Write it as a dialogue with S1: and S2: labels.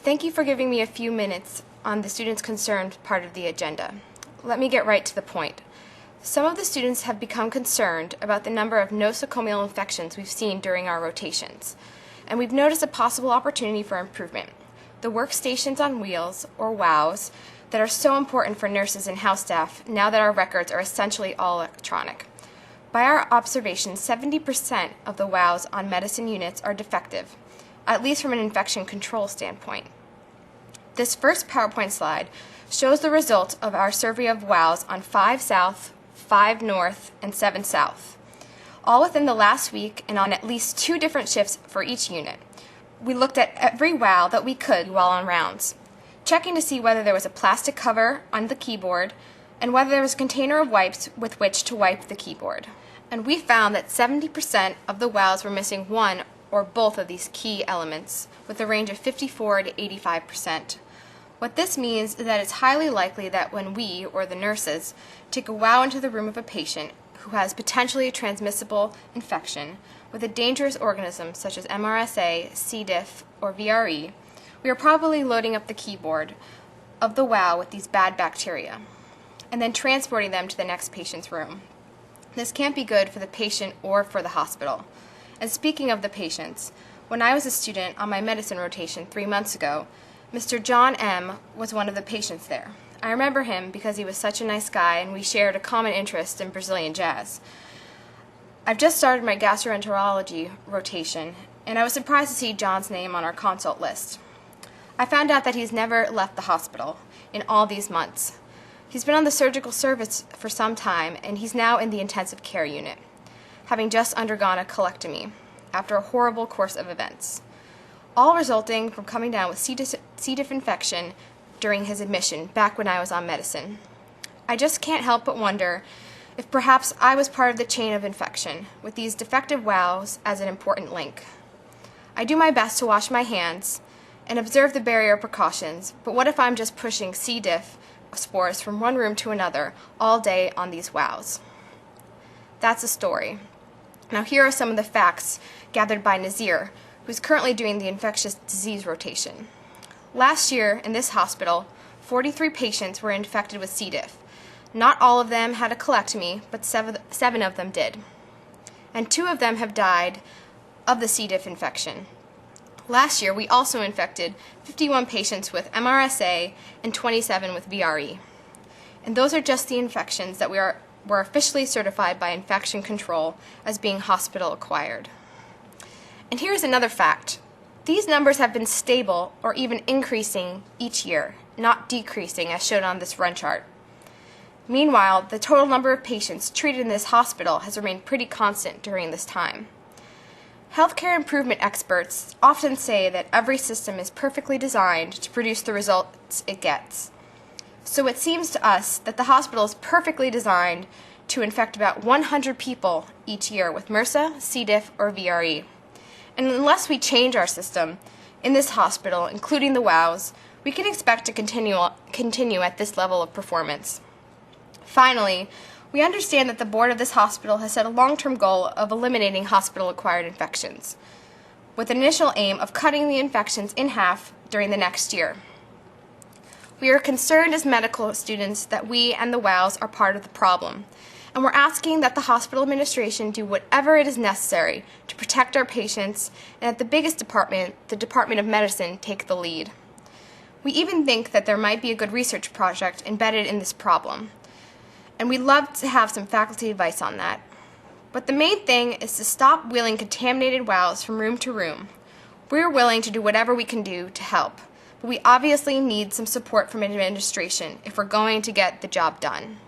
S1: Thank you for giving me a few minutes on the students' concerned part of the agenda. Let me get right to the point. Some of the students have become concerned about the number of nosocomial infections we've seen during our rotations, and we've noticed a possible opportunity for improvement. The workstations on wheels, or WOWs, that are so important for nurses and house staff now that our records are essentially all electronic. By our observations, 70% of the WOWs on medicine units are defective, at least from an infection control standpoint. This first PowerPoint slide shows the results of our survey of WOWs on 5 South, 5 North, and 7 South, all within the last week and on at least 2 different shifts for each unit. We looked at every WOW that we could while on rounds, checking to see whether there was a plastic cover on the keyboard and whether there was a container of wipes with which to wipe the keyboard. And we found that 70% of the WOWs were missing one or both of these key elements, with a range of 54 to 85%. What this means is that it's highly likely that when we, or the nurses, take a WOW into the room of a patient who has potentially a transmissible infection with a dangerous organism such as MRSA, C. diff, or VRE, we are probably loading up the keyboard of the WOW with these bad bacteria and then transporting them to the next patient's room. This can't be good for the patient or for the hospital. And speaking of the patients, when I was a student on my medicine rotation 3 months ago, Mr. John M. was one of the patients there. I remember him because he was such a nice guy and we shared a common interest in Brazilian jazz. I've just started my gastroenterology rotation, and I was surprised to see John's name on our consult list. I found out that he's never left the hospital in all these months. He's been on the surgical service for some time, and he's now in the intensive care unit, having just undergone a colectomy after a horrible course of events, all resulting from coming down with C. diff infection during his admission back when I was on medicine. I just can't help but wonder if perhaps I was part of the chain of infection, with these defective WOWs as an important link. I do my best to wash my hands and observe the barrier precautions, but what if I'm just pushing C. diff spores from one room to another all day on these WOWs? That's a story. Now here are some of the facts gathered by Nazir, who's currently doing the infectious disease rotation. Last year, in this hospital, 43 patients were infected with C. diff. Not all of them had a colectomy, but 7 of them did. And 2 of them have died of the C. diff infection. Last year, we also infected 51 patients with MRSA and 27 with VRE. And those are just the infections that were officially certified by infection control as being hospital acquired. And here's another fact. These numbers have been stable or even increasing each year, not decreasing as shown on this run chart. Meanwhile, the total number of patients treated in this hospital has remained pretty constant during this time. Healthcare improvement experts often say that every system is perfectly designed to produce the results it gets. So it seems to us that the hospital is perfectly designed to infect about 100 people each year with MRSA, C. diff, or VRE. And unless we change our system in this hospital, including the WOWs, we can expect to continue at this level of performance. Finally, we understand that the board of this hospital has set a long-term goal of eliminating hospital-acquired infections, with an initial aim of cutting the infections in half during the next year. We are concerned as medical students that we and the WOWs are part of the problem, and we're asking that the hospital administration do whatever it is necessary to protect our patients, and that the biggest department, the Department of Medicine, take the lead. We even think that there might be a good research project embedded in this problem, and we'd love to have some faculty advice on that. But the main thing is to stop wheeling contaminated WOWs from room to room. We're willing to do whatever we can do to help, but we obviously need some support from administration if we're going to get the job done.